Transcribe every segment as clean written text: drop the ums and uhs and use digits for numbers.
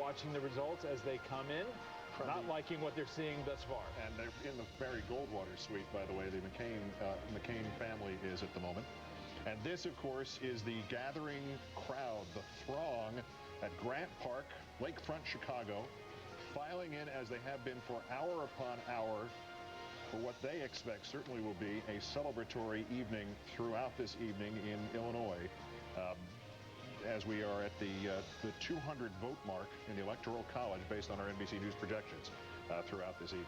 watching the results as they come in, not liking what they're seeing thus far. And they're in the very Goldwater suite, by the way, the McCain family is at the moment. And this, of course, is the gathering crowd, the throng at Grant Park, lakefront Chicago, filing in as they have been for hour upon hour for what they expect certainly will be a celebratory evening throughout this evening in Illinois, as we are at the 200 vote mark in the Electoral College based on our NBC News projections throughout this evening.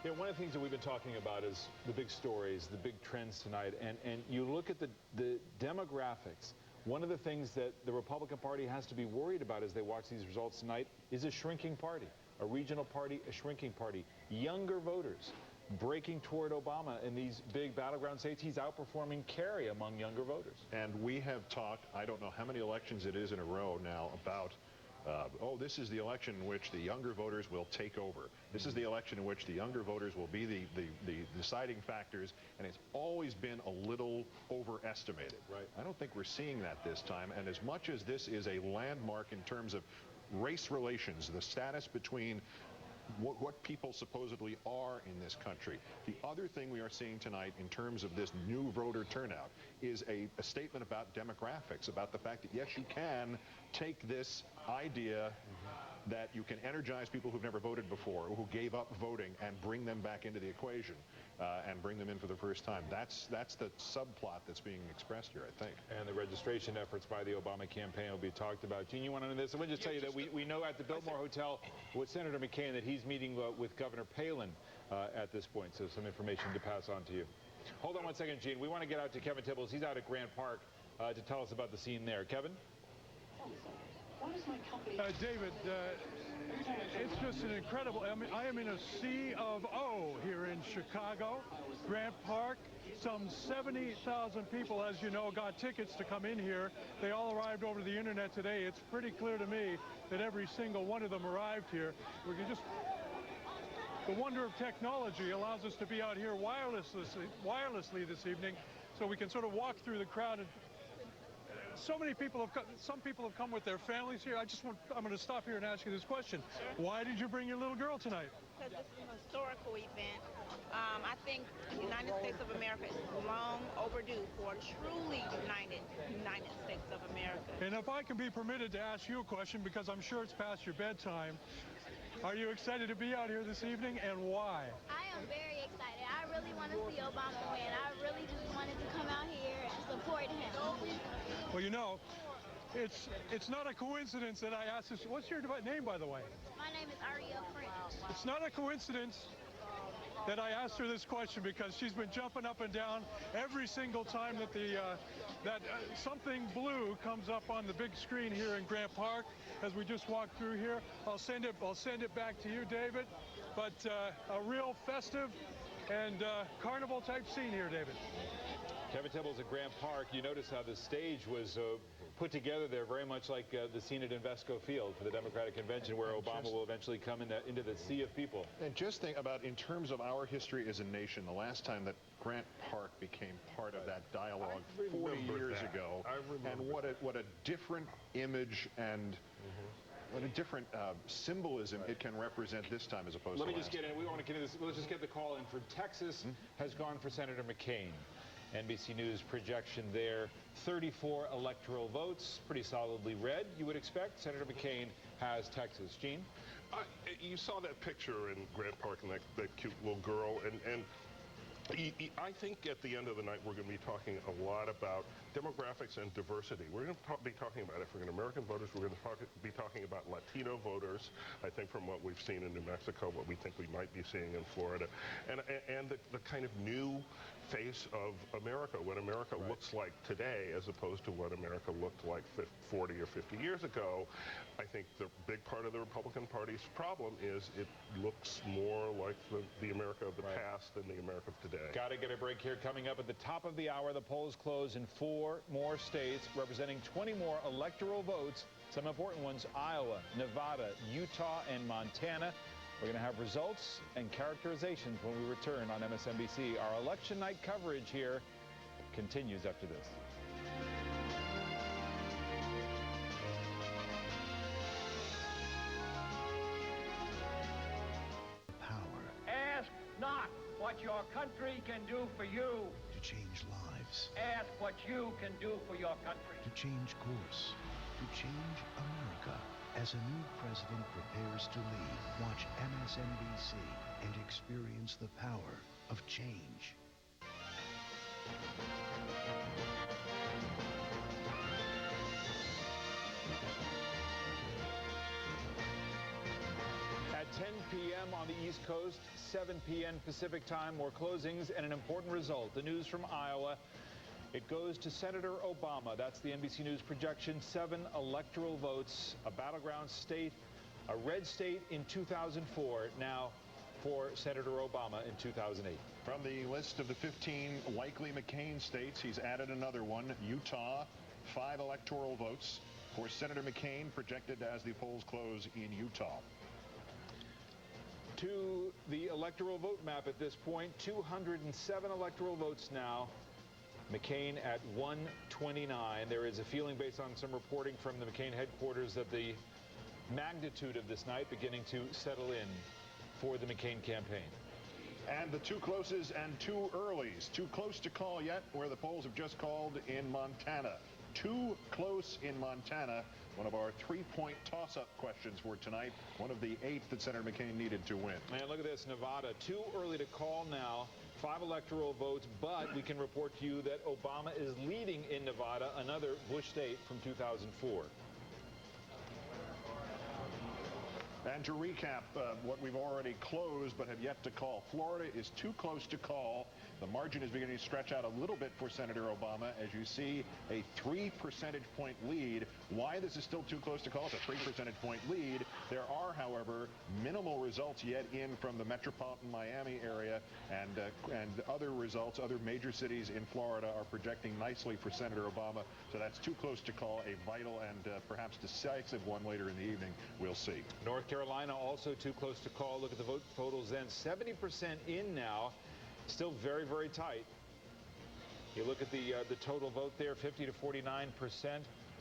Yeah, one of the things that we've been talking about is the big stories, the big trends tonight, and you look at the demographics. One of the things that the Republican Party has to be worried about as they watch these results tonight is a shrinking party, a regional party, a shrinking party. Younger voters breaking toward Obama in these big battleground states. He's outperforming Kerry among younger voters. And we have talked, I don't know how many elections it is in a row now, about oh, this is the election in which the younger voters will take over. This is the election in which the younger voters will be the deciding factors, and it's always been a little overestimated. Right. I don't think we're seeing that this time, and as much as this is a landmark in terms of race relations, the status between what people supposedly are in this country. The other thing we are seeing tonight in terms of this new voter turnout is a statement about demographics, about the fact that, yes, you can take this idea that you can energize people who've never voted before, who gave up voting, and bring them back into the equation and bring them in for the first time. That's the subplot that's being expressed here, I think. And the registration efforts by the Obama campaign will be talked about. Gene, you want to know this? I want to just tell you that we know at the Biltmore Hotel with Senator McCain that he's meeting with Governor Palin at this point, so some information to pass on to you. Hold on one second, Gene. We want to get out to Kevin Tibbles. He's out at Grant Park to tell us about the scene there. Kevin? David, it's just an incredible, I am in a sea of O here in Chicago, Grant Park. Some 70,000 people, as you know, got tickets to come in here. They all arrived over the internet today. It's pretty clear to me that every single one of them arrived here. We can just, the wonder of technology allows us to be out here wirelessly this evening, so we can sort of walk through the crowd. And so many people have come, some people have come with their families here. I'm going to stop here and ask you this question. Why did you bring your little girl tonight? Because this is an historical event. I think the United States of America is long overdue for a truly United States of America. And if I can be permitted to ask you a question, because I'm sure it's past your bedtime, are you excited to be out here this evening, and why? I am very excited. I really want to see Obama win. I really just wanted to come out here and support him. Well, you know, it's not a coincidence that I asked this. What's your name, by the way? My name is Ariel Prince. It's not a coincidence that I asked her this question, because she's been jumping up and down every single time that something blue comes up on the big screen here in Grant Park as we just walk through here. I'll send it back to you, David. But a real festive and carnival type scene here, David. Kevin Tibbles at Grant Park. You notice how the stage was put together there very much like the scene at Invesco Field for the Democratic Convention, where Obama will eventually come into the sea of people. And just think about, in terms of our history as a nation, the last time that Grant Park became part of that dialogue 40 years ago, and what a different image and what a different symbolism it can represent this time as opposed to last. Let me just get in. We want to get into this. Let's just get the call in for Texas. Has gone for Senator McCain. NBC News projection there, 34 electoral votes, pretty solidly red, you would expect. Senator McCain has Texas. Gene? You saw that picture in Grant Park and that cute little girl, and I think at the end of the night we're going to be talking a lot about demographics and diversity. We're going to be talking about African American voters. We're going to be talking about Latino voters. I think from what we've seen in New Mexico, what we think we might be seeing in Florida, and the kind of new face of America, what America looks like today as opposed to what America looked like 40 or 50 years ago. I think the big part of the Republican Party's problem is it looks more like the America of the past than the America of today. Got to get a break here. Coming up at the top of the hour, the polls close in 4 more states, representing 20 more electoral votes. Some important ones: Iowa, Nevada, Utah, and Montana. We're going to have results and characterizations when we return on MSNBC. Our election night coverage here continues after this. what your country can do for you. To change lives. Ask what you can do for your country. To change course. To change America. As a new president prepares to lead, watch MSNBC and experience the power of change. At 10 p.m. on the East Coast, 7 p.m. Pacific time, more closings and an important result. The news from Iowa. It goes to Senator Obama. That's the NBC News projection. 7 electoral votes, a battleground state, a red state in 2004, now for Senator Obama in 2008. From the list of the 15 likely McCain states, he's added another one, Utah, 5 electoral votes for Senator McCain, projected as the polls close in Utah. To the electoral vote map at this point, 207 electoral votes now. McCain at 129. There is a feeling, based on some reporting from the McCain headquarters, that the magnitude of this night beginning to settle in for the McCain campaign. And the 2 closes and 2 earlies. Too close to call yet, where the polls have just called in Montana. Too close in Montana. One of our 3-point toss-up questions for tonight. One of the 8 that Senator McCain needed to win. Man, look at this, Nevada. Too early to call now. 5 electoral votes, but we can report to you that Obama is leading in Nevada, another Bush state from 2004. And to recap what we've already closed but have yet to call. Florida is too close to call. The margin is beginning to stretch out a little bit for Senator Obama. As you see, a 3 percentage point lead. Why this is still too close to call? It's a 3 percentage point lead. There are, however, minimal results yet in from the metropolitan Miami area, and other results, other major cities in Florida are projecting nicely for Senator Obama. So that's too close to call. A vital and perhaps decisive one later in the evening. We'll see. North Carolina also too close to call. Look at the vote totals then. 70% in now. Still very, very tight. You look at the total vote there, 50 to 49%.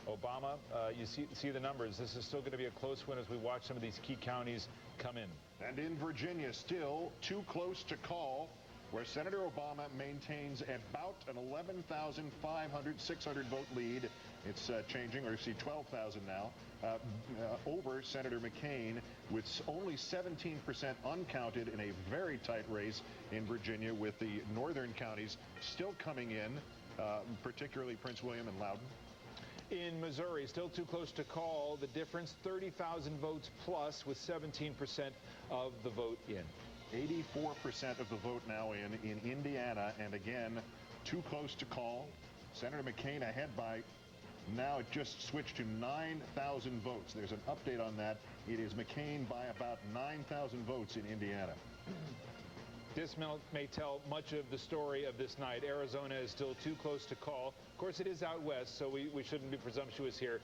Obama, you see the numbers. This is still going to be a close one as we watch some of these key counties come in. And in Virginia, still too close to call, where Senator Obama maintains about an 11,500, 600 vote lead. It's changing, or you see 12,000 now, over Senator McCain, with only 17% uncounted in a very tight race in Virginia, with the northern counties still coming in, particularly Prince William and Loudoun. In Missouri, still too close to call. The difference, 30,000 votes plus, with 17% of the vote in. 84% of the vote now in Indiana, and again, too close to call. Senator McCain ahead by, now it just switched to 9,000 votes. There's an update on that. It is McCain by about 9,000 votes in Indiana. This may tell much of the story of this night. Arizona is still too close to call. Of course, it is out west, so we shouldn't be presumptuous here.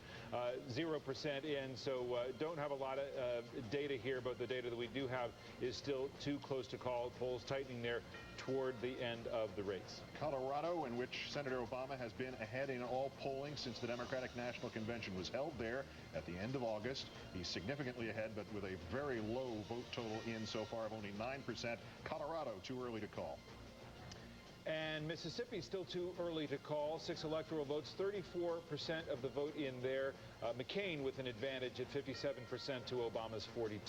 0% in, so don't have a lot of data here, but the data that we do have is still too close to call. Polls tightening there toward the end of the race. Colorado, in which Senator Obama has been ahead in all polling since the Democratic National Convention was held there at the end of August. He's significantly ahead, but with a very low vote total in so far of only 9%. Colorado, too early to call. And Mississippi still too early to call. 6 electoral votes, 34% of the vote in there. McCain with an advantage at 57% to Obama's 42%.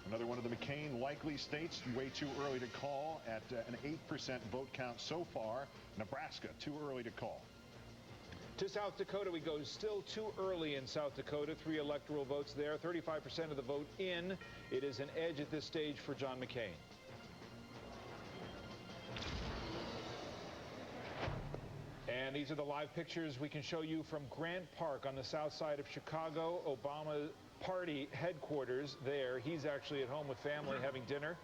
Another one of the McCain likely states, way too early to call at an 8% vote count so far. Nebraska, too early to call. To South Dakota we go. Still too early in South Dakota. 3 electoral votes there, 35% of the vote in. It is an edge at this stage for John McCain. And these are the live pictures we can show you from Grant Park on the south side of Chicago. Obama party headquarters there. He's actually at home with family having dinner.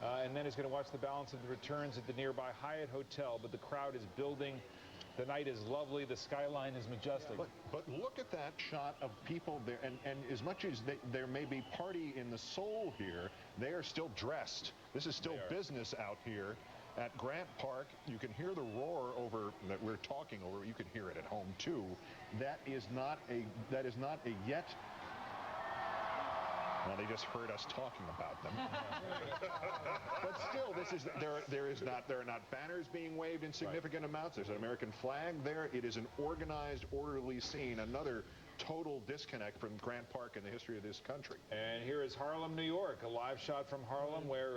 And then he's going to watch the balance of the returns at the nearby Hyatt Hotel. But the crowd is building. The night is lovely. The skyline is majestic. But look at that shot of people there. And as much as there may be party in the soul here, they are still dressed. This is still business out here. At Grant Park, you can hear the roar over that we're talking over. You can hear it at home too. That is not a yet. Well, they just heard us talking about them. But still, there are not banners being waved in significant amounts. There's an American flag there. It is an organized, orderly scene. Another total disconnect from Grant Park in the history of this country. And here is Harlem, New York, a live shot from Harlem where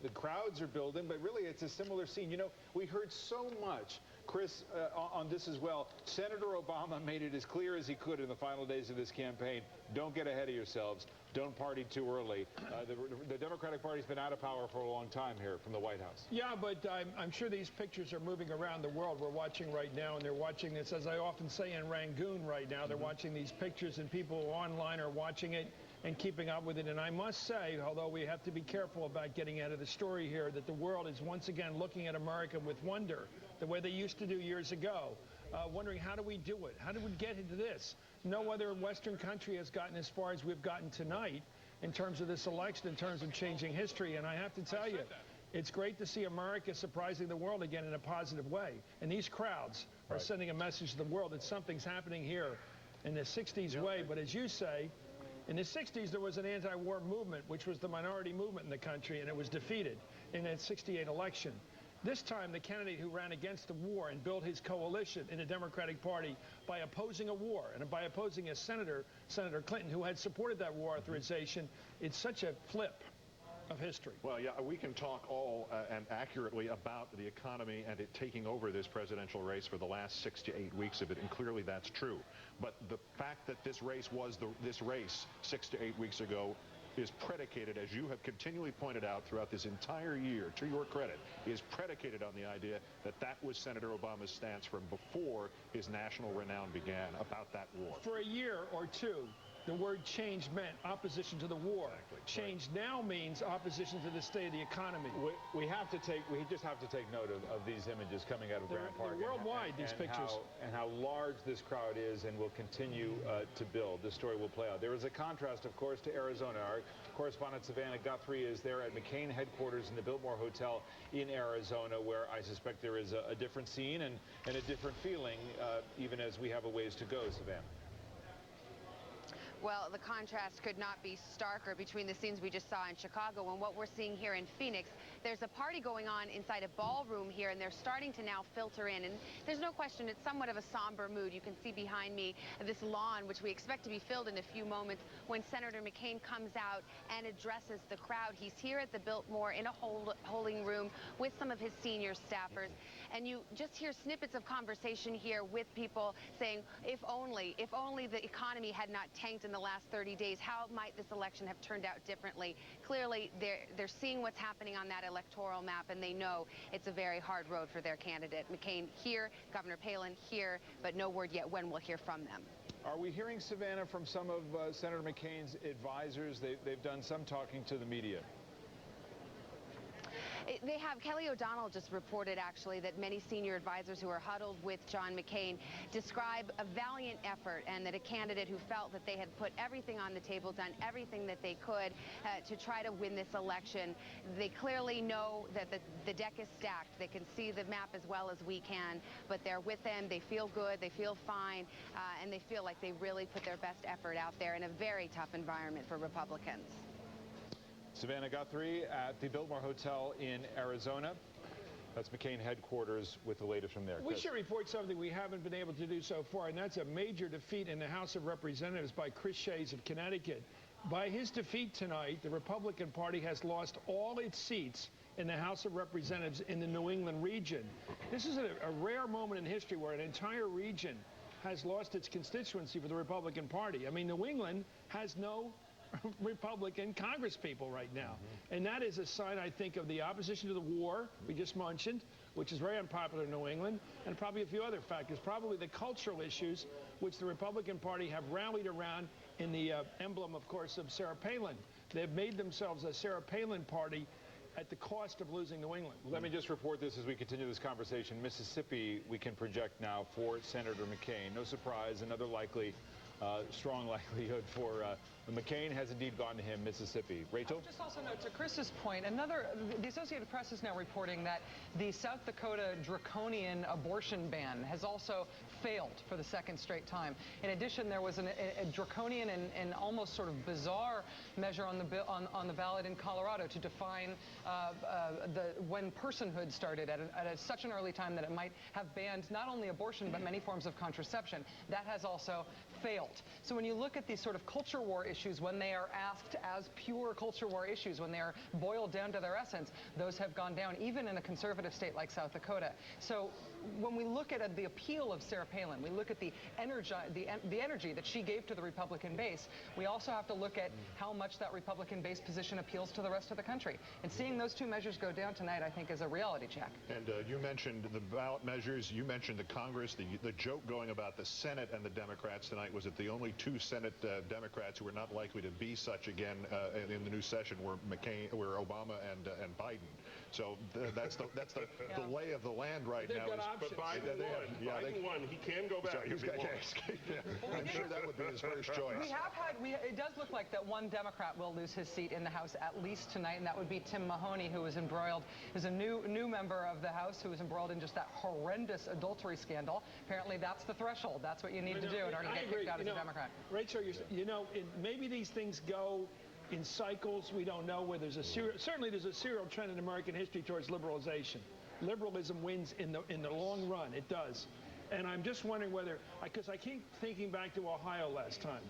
the crowds are building, but really it's a similar scene. You know, we heard so much, Chris, on this as well. Senator Obama made it as clear as he could in the final days of this campaign. Don't get ahead of yourselves. Don't party too early. The Democratic Party's been out of power for a long time here from the White House. Yeah, but I'm sure these pictures are moving around the world. We're watching right now, and they're watching this, as I often say, in Rangoon right now. They're watching these pictures, and people online are watching it and keeping up with it. And I must say, although we have to be careful about getting out of the story here, that the world is once again looking at America with wonder, the way they used to do years ago, wondering how do we do it? How did we get into this? No other Western country has gotten as far as we've gotten tonight in terms of this election, in terms of changing history. And I have to tell you, it's great to see America surprising the world again in a positive way. And these crowds are sending a message to the world that something's happening here in the 60s way. But as you say, in the 60s, there was an anti-war movement, which was the minority movement in the country, and it was defeated in that 68 election. This time, the candidate who ran against the war and built his coalition in the Democratic Party by opposing a war and by opposing a Senator Clinton, who had supported that war authorization, it's such a flip of history. Well, yeah, we can talk all and accurately about the economy and it taking over this presidential race for the last 6 to 8 weeks of it, and clearly that's true. But the fact that this race was this race 6 to 8 weeks ago is predicated, as you have continually pointed out throughout this entire year, to your credit, is predicated on the idea that that was Senator Obama's stance from before his national renown began about that war. For a year or two, the word change meant opposition to the war. Exactly. Change now means opposition to the state of the economy. We just have to take note of these images coming out of Grant Park. They're worldwide, these pictures. And how large this crowd is and will continue to build. This story will play out. There is a contrast, of course, to Arizona. Our correspondent Savannah Guthrie is there at McCain headquarters in the Biltmore Hotel in Arizona, where I suspect there is a different scene and a different feeling, even as we have a ways to go, Savannah. Well, the contrast could not be starker between the scenes we just saw in Chicago and what we're seeing here in Phoenix. There's a party going on inside a ballroom here, and they're starting to now filter in. And there's no question it's somewhat of a somber mood. You can see behind me this lawn, which we expect to be filled in a few moments when Senator McCain comes out and addresses the crowd. He's here at the Biltmore in a holding room with some of his senior staffers. And you just hear snippets of conversation here with people saying, if only the economy had not tanked in the last 30 days, how might this election have turned out differently? Clearly, they're seeing what's happening on that electoral map, and they know it's a very hard road for their candidate. McCain here, Governor Palin here, but no word yet when we'll hear from them. Are we hearing, Savannah, from some of Senator McCain's advisors? They've done some talking to the media. They have. Kelly O'Donnell just reported, actually, that many senior advisors who are huddled with John McCain describe a valiant effort, and that a candidate who felt that they had put everything on the table, done everything that they could to try to win this election. They clearly know that the deck is stacked. They can see the map as well as we can, but they're with them. They feel good. They feel fine, and they feel like they really put their best effort out there in a very tough environment for Republicans. Savannah Guthrie at the Biltmore Hotel in Arizona. That's McCain headquarters with the latest from there. We should report something we haven't been able to do so far, and that's a major defeat in the House of Representatives by Chris Shays of Connecticut. By his defeat tonight, the Republican Party has lost all its seats in the House of Representatives in the New England region. This is a rare moment in history where an entire region has lost its constituency for the Republican Party. I mean, New England has no Republican congresspeople right now. And that is a sign, I think, of the opposition to the war we just mentioned, which is very unpopular in New England, and probably a few other factors, probably the cultural issues which the Republican Party have rallied around in the emblem, of course, of Sarah Palin. They've made themselves a Sarah Palin party at the cost of losing New England. Let me just report this as we continue this conversation. Mississippi, we can project now for Senator McCain. No surprise, another likely strong likelihood for McCain has indeed gone to him, Mississippi. Rachel? Just also note, to Chris's point, the Associated Press is now reporting that the South Dakota draconian abortion ban has also failed for the second straight time. In addition, there was a draconian and almost sort of bizarre measure on the ballot in Colorado to define when personhood started at such an early time that it might have banned not only abortion but many forms of contraception. That has also failed. So when you look at these sort of culture war issues, when they are asked as pure culture war issues, when they are boiled down to their essence, those have gone down, even in a conservative state like South Dakota. So when we look at the appeal of Sarah Palin, we look at the energy that she gave to the Republican base, we also have to look at how much that Republican base position appeals to the rest of the country. And seeing those two measures go down tonight, I think, is a reality check. And you mentioned the ballot measures. You mentioned the Congress. The joke going about the Senate and the Democrats tonight was that the only two Senate Democrats who are not likely to be such again in the new session were Obama and Biden. So that's the lay of the land right now. But Biden won. Biden won. He can go back. I'm sure that would be his first choice. It does look like that one Democrat will lose his seat in the House at least tonight, and that would be Tim Mahoney, who was embroiled, is a new member of the House who was embroiled in just that horrendous adultery scandal. Apparently, that's the threshold. That's what you need to do in order to get kicked out as a Democrat. Rachel, maybe these things go in cycles. We don't know where certainly there's a serial trend in American history towards liberalization. Liberalism wins in the long run. It does. And I'm just wondering whether, because I keep thinking back to Ohio last time.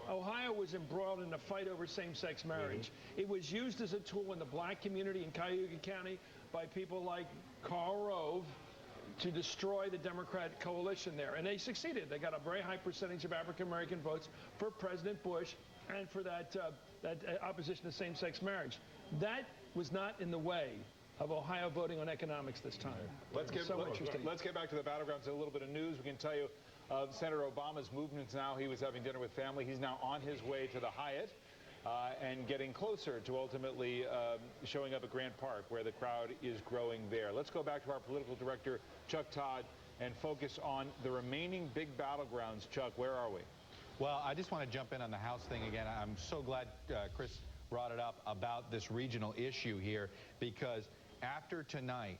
Ohio was embroiled in a fight over same-sex marriage. It was used as a tool in the black community in Cuyahoga County by people like Karl Rove to destroy the Democratic coalition there. And they succeeded. They got a very high percentage of African-American votes for President Bush and for that opposition to same-sex marriage. That was not in the way of Ohio voting on economics this time. Let's get back to the battlegrounds. A little bit of news. We can tell you Senator Obama's movements now. He was having dinner with family. He's now on his way to the Hyatt and getting closer to ultimately showing up at Grant Park, where the crowd is growing there. Let's go back to our political director, Chuck Todd, and focus on the remaining big battlegrounds. Chuck, where are we? Well, I just want to jump in on the House thing again. I'm so glad Chris brought it up about this regional issue here, because after tonight,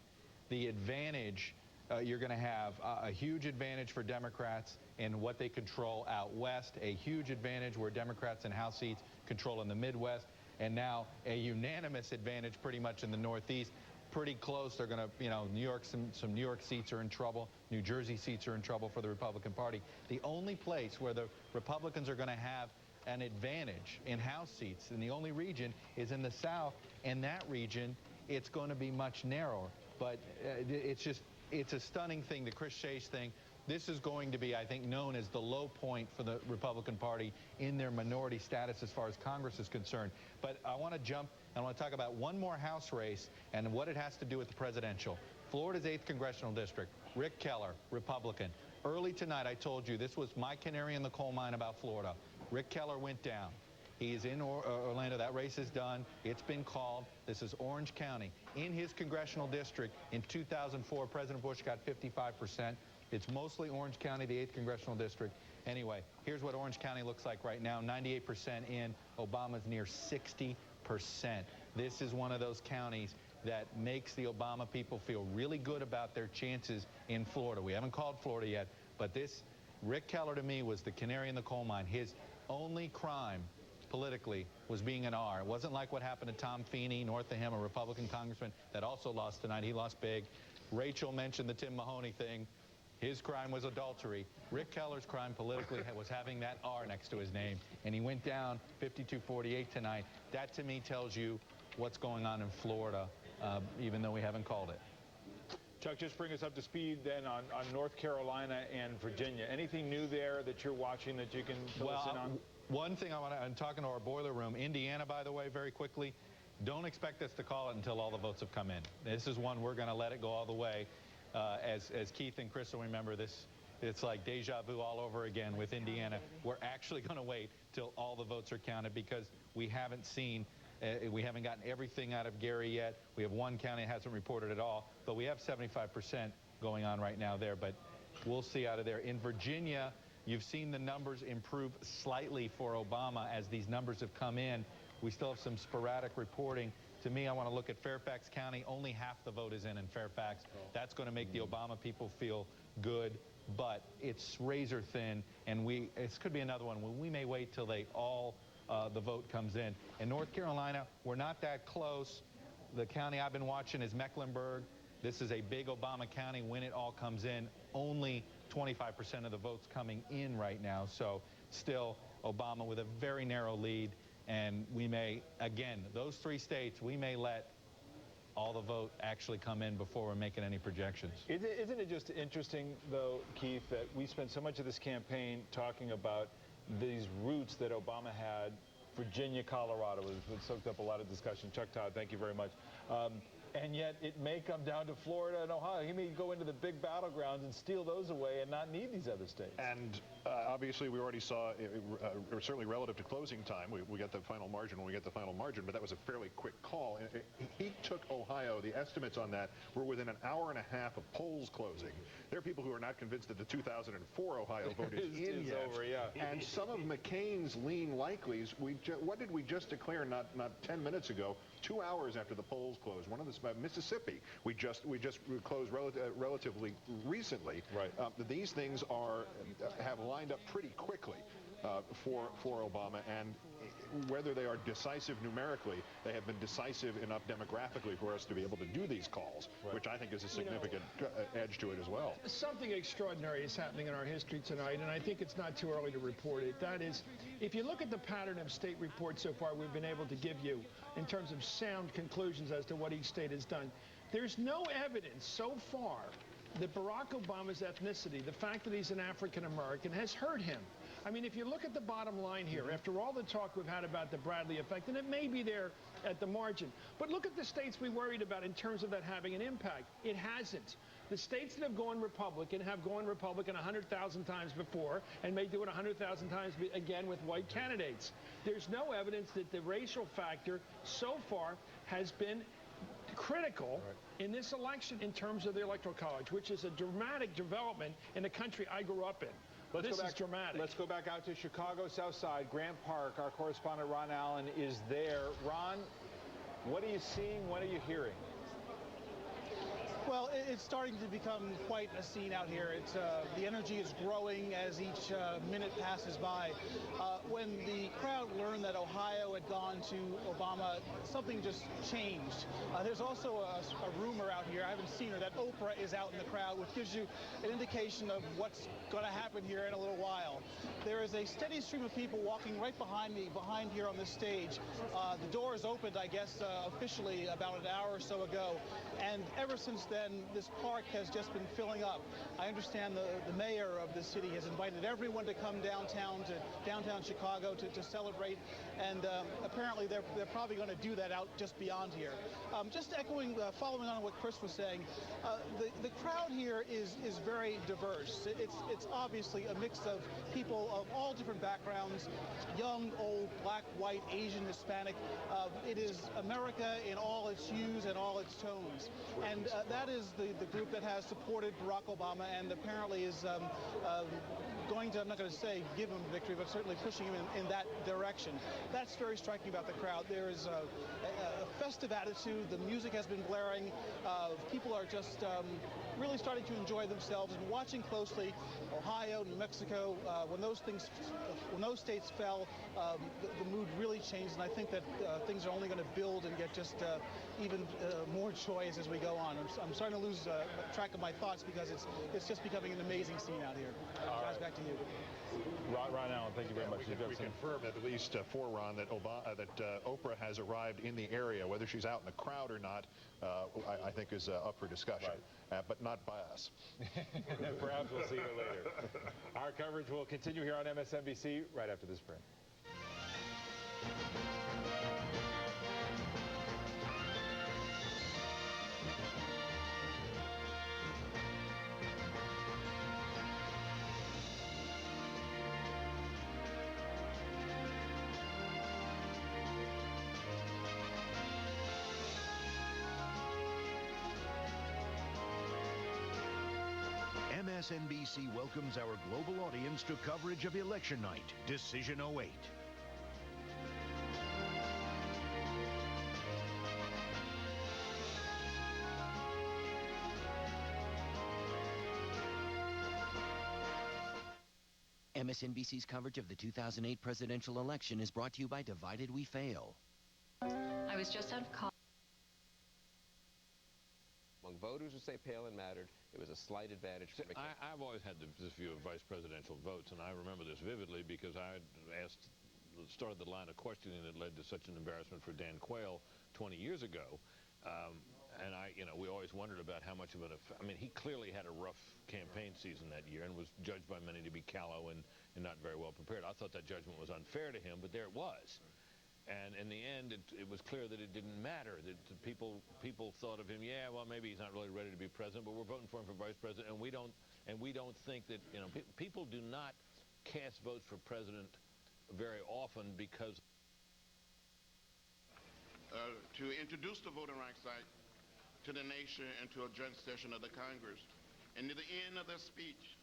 the advantage, you're going to have a huge advantage for Democrats in what they control out west, a huge advantage where Democrats in House seats control in the Midwest, and now a unanimous advantage pretty much in the Northeast. Pretty close. They're going to, New York, some New York seats are in trouble. New Jersey seats are in trouble for the Republican Party. The only place where the Republicans are going to have an advantage in House seats in the only region is in the South, and that region, it's going to be much narrower. But it's a stunning thing, the Chris Chase thing. This is going to be, I think, known as the low point for the Republican Party in their minority status as far as Congress is concerned. But I want to jump, and I want to talk about one more House race and what it has to do with the presidential. Florida's 8th Congressional District. Rick Keller, Republican. Early tonight, I told you, this was my canary in the coal mine about Florida. Rick Keller went down. He's in Orlando. That race is done. It's been called. This is Orange County. In his congressional district in 2004, President Bush got 55%. It's mostly Orange County, the 8th Congressional District. Anyway, here's what Orange County looks like right now. 98% in. Obama's near 60%. This is one of those counties that makes the Obama people feel really good about their chances in Florida. We haven't called Florida yet, but this, Rick Keller to me was the canary in the coal mine. His only crime politically was being an R. It wasn't like what happened to Tom Feeney, north of him, a Republican congressman that also lost tonight. He lost big. Rachel mentioned the Tim Mahoney thing. His crime was adultery. Rick Keller's crime politically was having that R next to his name, and he went down 52-48 tonight. That, to me, tells you what's going on in Florida, even though we haven't called it. Chuck, just bring us up to speed then on North Carolina and Virginia. Anything new there that you're watching that you can fill us in on? One thing I'm talking to our boiler room. Indiana, by the way, very quickly, don't expect us to call it until all the votes have come in. This is one we're going to let it go all the way. As Keith and Chris will remember, it's like deja vu all over again with Indiana. We're actually going to wait till all the votes are counted because we haven't seen, we haven't gotten everything out of Gary yet. We have one county that hasn't reported at all, but we have 75% going on right now there. But we'll see out of there. In Virginia, You've seen the numbers improve slightly for Obama as these numbers have come in. We still have some sporadic reporting. To me, I want to look at Fairfax County. Only half the vote is in Fairfax. That's going to make the Obama people feel good, but it's razor thin, and this could be another one where we may wait till the vote comes in. In North Carolina, we're not that close. The county I've been watching is Mecklenburg. This is a big Obama county. When it all comes in, only 25% of the votes coming in right now. So still Obama with a very narrow lead. And we may, again, those 3 states, we may let all the vote actually come in before we're making any projections. Isn't it just interesting, though, Keith, that we spent so much of this campaign talking about these routes that Obama had? Virginia, Colorado, it soaked up a lot of discussion. Chuck Todd, thank you very much. And yet it may come down to Florida and Ohio. He may go into the big battlegrounds and steal those away and not need these other states. And obviously we already saw, certainly relative to closing time, we got the final margin when we get the final margin, but that was a fairly quick call. He took Ohio. The estimates on that were within an hour and a half of polls closing. There are people who are not convinced that the 2004 Ohio vote is in yet. Over, yeah. And some of McCain's lean likelies, what did we just declare not 10 minutes ago, 2 hours after the polls closed? One of the Mississippi, we just closed relatively recently. Right. These things have lined up pretty quickly for Obama, and whether they are decisive numerically, they have been decisive enough demographically for us to be able to do these calls, right, which I think is a significant edge to it as well. Something extraordinary is happening in our history tonight, and I think it's not too early to report it. That is, if you look at the pattern of state reports so far we've been able to give you in terms of sound conclusions as to what each state has done, there's no evidence so far that Barack Obama's ethnicity, the fact that he's an African American, has hurt him. I mean, if you look at the bottom line here, after all the talk we've had about the Bradley effect, and it may be there at the margin, but look at the states we worried about in terms of that having an impact. It hasn't. The states that have gone Republican have gone Republican 100,000 times before and may do it 100,000 times again with white candidates. There's no evidence that the racial factor so far has been critical in this election in terms of the Electoral College, which is a dramatic development in the country I grew up in. This is dramatic. Let's go back out to Chicago South Side, Grant Park. Our correspondent Ron Allen is there. Ron, what are you seeing? What are you hearing? Well, it's starting to become quite a scene out here. The energy is growing as each minute passes by. When the crowd learned that Ohio had gone to Obama, something just changed. There's also a rumor out here, I haven't seen her, that Oprah is out in the crowd, which gives you an indication of what's going to happen here in a little while. There is a steady stream of people walking right behind me, behind here on this stage. The doors opened, I guess, officially about an hour or so ago. And ever since then, this park has just been filling up. I understand the mayor of the city has invited everyone to come downtown Chicago to celebrate, and apparently they're probably going to do that out just beyond here. Just echoing, following on what Chris was saying, the crowd here is very diverse. It's obviously a mix of people of all different backgrounds, young, old, black, white, Asian, Hispanic. It is America in all its hues and all its tones. And that is the group that has supported Barack Obama and apparently is going to, I'm not going to say give him victory, but certainly pushing him in that direction. That's very striking about the crowd. There is a festive attitude. The music has been blaring. People are just really starting to enjoy themselves and watching closely. Ohio, New Mexico, when those states fell, the mood really changed, and I think that things are only going to build and get just even more joyous as we go on. I'm starting to lose track of my thoughts because it's just becoming an amazing scene out here. Guys, back to you. Ron Allen, thank you very much. We confirm at least for Ron that Oprah has arrived in the area. Whether she's out in the crowd or not, I think is up for discussion, but not by us. Perhaps we'll see her later. Our coverage will continue here on MSNBC right after this break. MSNBC welcomes our global audience to coverage of election night, Decision 08. MSNBC's coverage of the 2008 presidential election is brought to you by Divided We Fail. I was just out of college. Among voters who say Palin mattered, it was a slight advantage for McCain. I've always had this view of vice presidential votes, and I remember this vividly because I started the line of questioning that led to such an embarrassment for Dan Quayle 20 years ago. And we always wondered about how much of an effect. I mean, he clearly had a rough campaign season that year and was judged by many to be callow and not very well prepared. I thought that judgment was unfair to him, but there it was. And in the end, it was clear that it didn't matter. That people thought of him, yeah, well, maybe he's not really ready to be president, but we're voting for him for vice president, and we don't think that people do not cast votes for president very often because. To introduce the Voting Rights Act to the nation and to a joint session of the Congress. And near the end of the speech,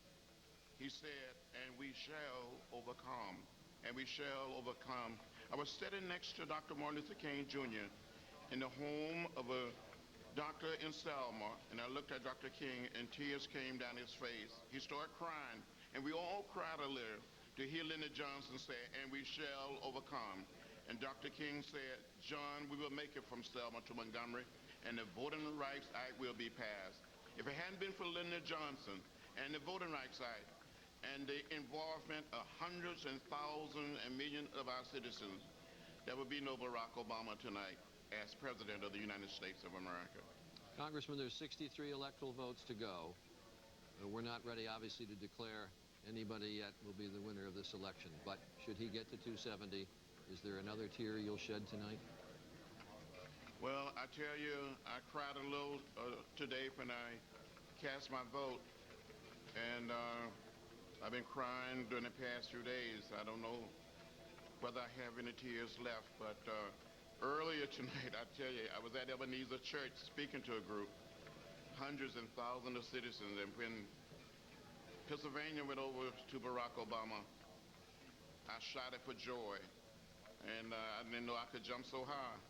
he said, and we shall overcome, and we shall overcome. I was sitting next to Dr. Martin Luther King Jr. in the home of a doctor in Selma, and I looked at Dr. King and tears came down his face. He started crying, and we all cried a little to hear Lyndon Johnson say, and we shall overcome. And Dr. King said, John, we will make it from Selma to Montgomery, and the Voting Rights Act will be passed. If it hadn't been for Lyndon Johnson and the Voting Rights Act and the involvement of hundreds and thousands and millions of our citizens, there would be no Barack Obama tonight as President of the United States of America. Congressman, there's 63 electoral votes to go. We're not ready, obviously, to declare anybody yet will be the winner of this election. But should he get to 270, is there another tear you'll shed tonight? Well, I tell you, I cried a little today when I cast my vote, and I've been crying during the past few days. I don't know whether I have any tears left, but earlier tonight, I tell you, I was at Ebenezer Church speaking to a group, hundreds and thousands of citizens, and when Pennsylvania went over to Barack Obama, I shouted for joy. And I didn't know I could jump so high.